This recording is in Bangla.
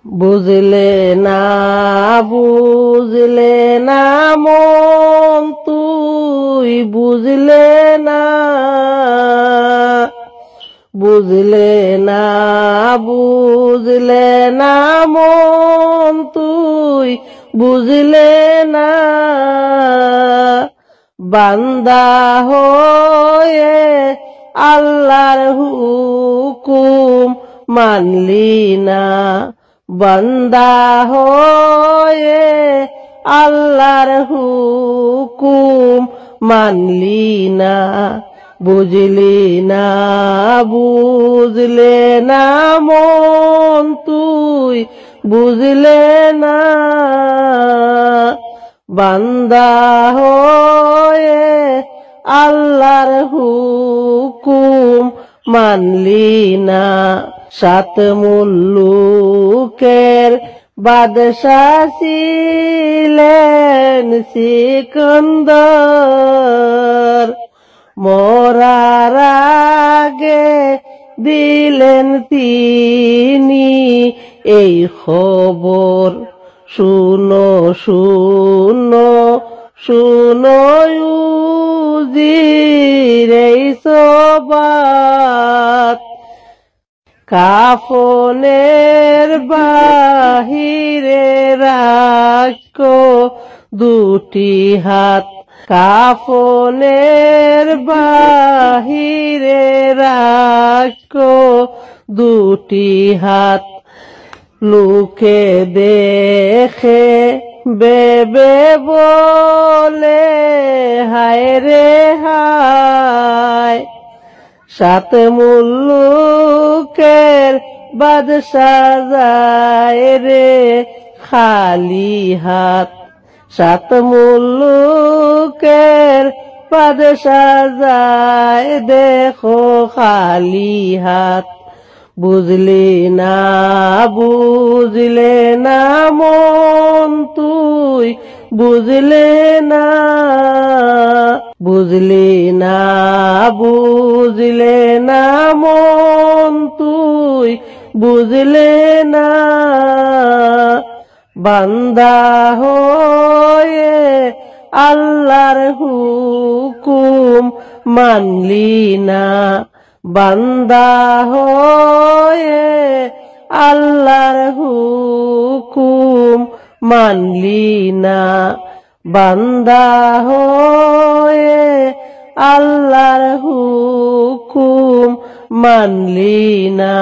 বুঝলে না বুঝলে না মন তুই বুঝলে না বুঝলে না বুঝলে না মন তুই বুঝলে না বান্দা হয়ে আল্লাহর হুকুম মানলি না বান্দা হয়ে আল্লাহর হুকুম মানলি না বুঝলি না বুঝলে না মন তুই বুঝলে না বান্দা হয়ে আল্লাহর হুকুম মানলি না সাত মুলুকের বাদশাহ ছিলেন সিকন্দর মরার আগে দিলেন তিনি এই খবর শুনো শুনো শুনো উজির এই সোবাত কাফনের বাহিরে রাখো দুটি হাত কাফনের বাহিরে রাখো দুটি হাত লোকে দেখে বেবে বলে হায় রে হায় সাত মুলুকের বাদশাহ যায় রে খালি হাত সাত মুলুকের বাদশাহ যায় দেখো খালি হাত বুঝলি না বুঝলে না মন তুই বুঝলে না বুঝলি না বুঝলে না মন তুই বুঝলে না বান্দা হয়ে আল্লাহর হুকুম মানলি না বান্দা হয়ে আল্লাহর হুকুম মানলি না বান্দা হয়ে আল্লাহর হুকুম মানলি না